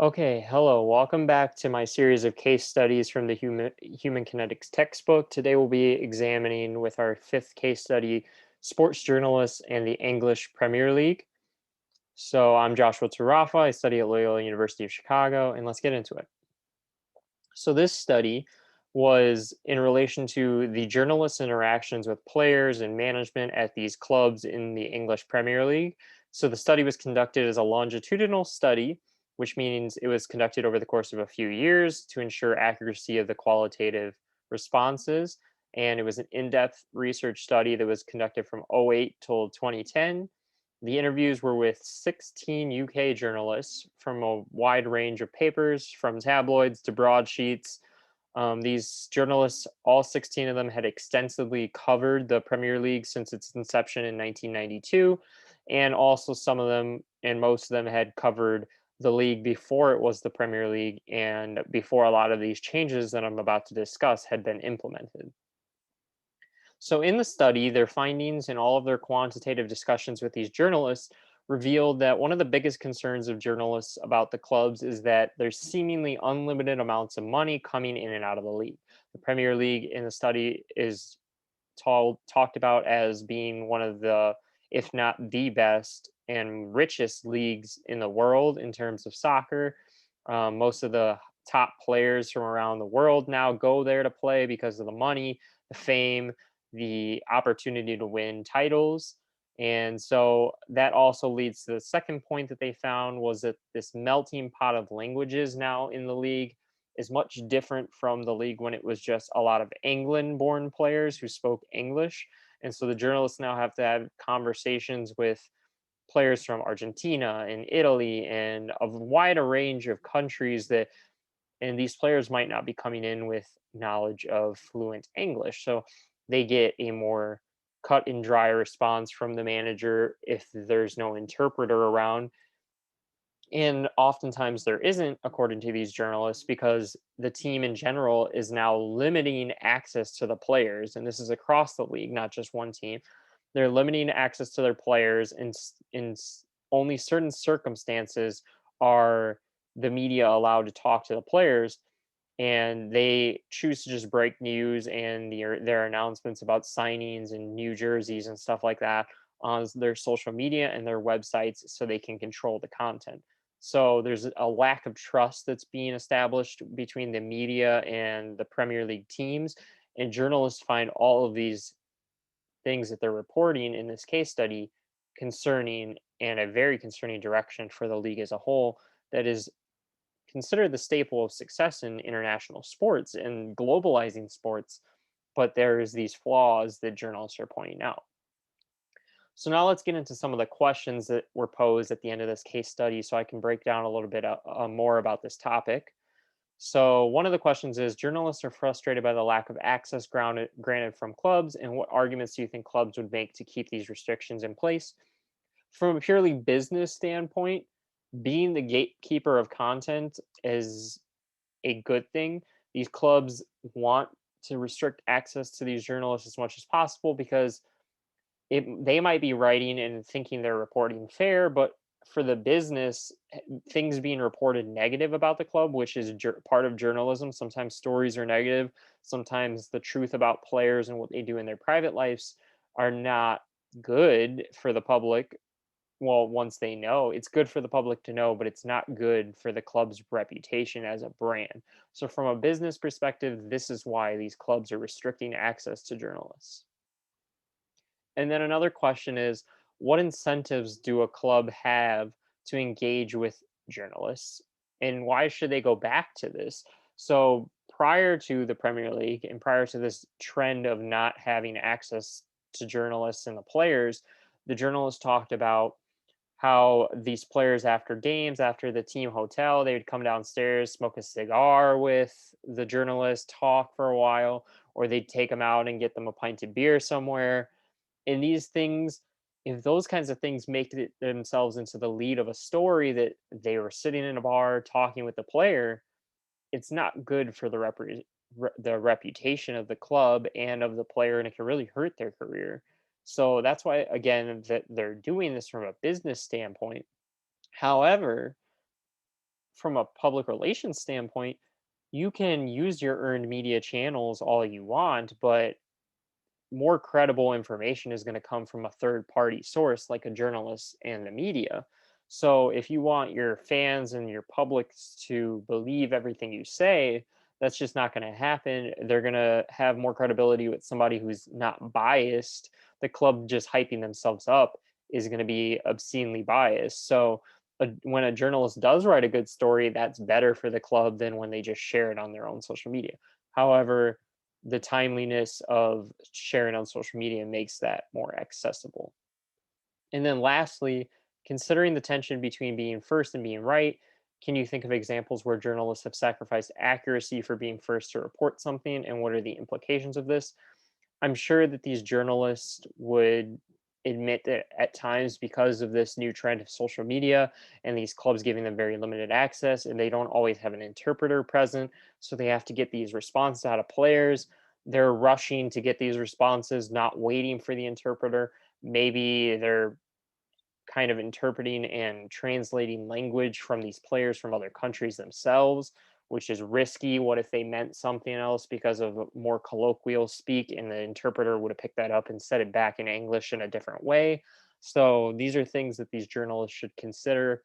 Okay, hello. Welcome back to my series of case studies from the Human Kinetics textbook. Today we'll be examining with our fifth case study, sports journalists and the English Premier League. So I'm Joshua Tarafa. I study at Loyola University of Chicago, and let's get into it. So this study was in relation to the journalists' interactions with players and management at these clubs in the English Premier League. So the study was conducted as a longitudinal study, which means it was conducted over the course of a few years to ensure accuracy of the qualitative responses. And it was an in-depth research study that was conducted from '08 till 2010. The interviews were with 16 UK journalists from a wide range of papers, from tabloids to broadsheets. These journalists, all 16 of them, had extensively covered the Premier League since its inception in 1992. And also, some of them and most of them had covered the league before it was the Premier League and before a lot of these changes that I'm about to discuss had been implemented. So, in the study, their findings and all of their quantitative discussions with these journalists revealed that one of the biggest concerns of journalists about the clubs is that there's seemingly unlimited amounts of money coming in and out of the league. The Premier League in the study is talked about as being one of the, if not the best and richest leagues in the world in terms of soccer. Most of the top players from around the world now go there to play because of the money, the fame, the opportunity to win titles. And so that also leads to the second point that they found was that this melting pot of languages now in the league is much different from the league when it was just a lot of England born players who spoke English. And so the journalists now have to have conversations with players from Argentina and Italy and a wider range of countries that, and these players might not be coming in with knowledge of fluent English. So they get a more cut and dry response from the manager if there's no interpreter around. And oftentimes there isn't, according to these journalists, because the team in general is now limiting access to the players. And this is across the league, not just one team. They're limiting access to their players, and only certain circumstances are the media allowed to talk to the players. And they choose to just break news and their announcements about signings and new jerseys and stuff like that on their social media and their websites so they can control the content. So there's a lack of trust that's being established between the media and the Premier League teams. And journalists find all of these things that they're reporting in this case study concerning and a very concerning direction for the league as a whole that is considered the staple of success in international sports and globalizing sports. But there's these flaws that journalists are pointing out. So now let's get into some of the questions that were posed at the end of this case study so I can break down a little bit more about this topic. So one of the questions is journalists are frustrated by the lack of access granted from clubs, and what arguments do you think clubs would make to keep these restrictions in place? From a purely business standpoint, being the gatekeeper of content is a good thing. These clubs want to restrict access to these journalists as much as possible because they might be writing and thinking they're reporting fair, but for the business, things being reported negative about the club, which is part of journalism. Sometimes stories are negative. Sometimes the truth about players and what they do in their private lives are not good for the public. Well, once they know, it's good for the public to know, but it's not good for the club's reputation as a brand. So, from a business perspective, this is why these clubs are restricting access to journalists. And then another question is, what incentives do a club have to engage with journalists? And why should they go back to this? So, prior to the Premier League and prior to this trend of not having access to journalists and the players, the journalists talked about how these players after games, after the team hotel, they would come downstairs, smoke a cigar with the journalist, talk for a while, or they'd take them out and get them a pint of beer somewhere. And these things, if those kinds of things make themselves into the lead of a story that they were sitting in a bar talking with the player, it's not good for the reputation of the club and of the player, and it can really hurt their career. So that's why, again, that they're doing this from a business standpoint. However, from a public relations standpoint, you can use your earned media channels all you want, but more credible information is going to come from a third party source like a journalist and the media. So if you want your fans and your publics to believe everything you say, that's just not going to happen. They're going to have more credibility with somebody who's not biased. The club just hyping themselves up is going to be obscenely biased. So when a journalist does write a good story, that's better for the club than when they just share it on their own social media. However, the timeliness of sharing on social media makes that more accessible. And then lastly, considering the tension between being first and being right, can you think of examples where journalists have sacrificed accuracy for being first to report something, and what are the implications of this? I'm sure that these journalists would admit that at times, because of this new trend of social media and these clubs giving them very limited access, and they don't always have an interpreter present, so they have to get these responses out of players. They're rushing to get these responses, not waiting for the interpreter. Maybe they're kind of interpreting and translating language from these players from other countries themselves, which is risky. What if they meant something else because of more colloquial speak and the interpreter would have picked that up and said it back in English in a different way? So these are things that these journalists should consider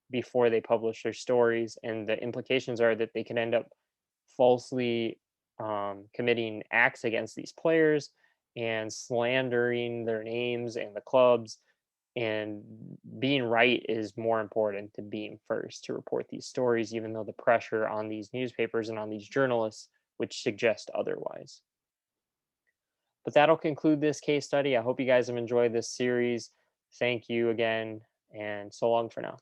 before they publish their stories. And the implications are that they can end up falsely committing acts against these players and slandering their names and the clubs, and being right is more important than being first to report these stories, even though the pressure on these newspapers and on these journalists would suggest otherwise. But that'll conclude this case study. I hope you guys have enjoyed this series. Thank you again, and so long for now.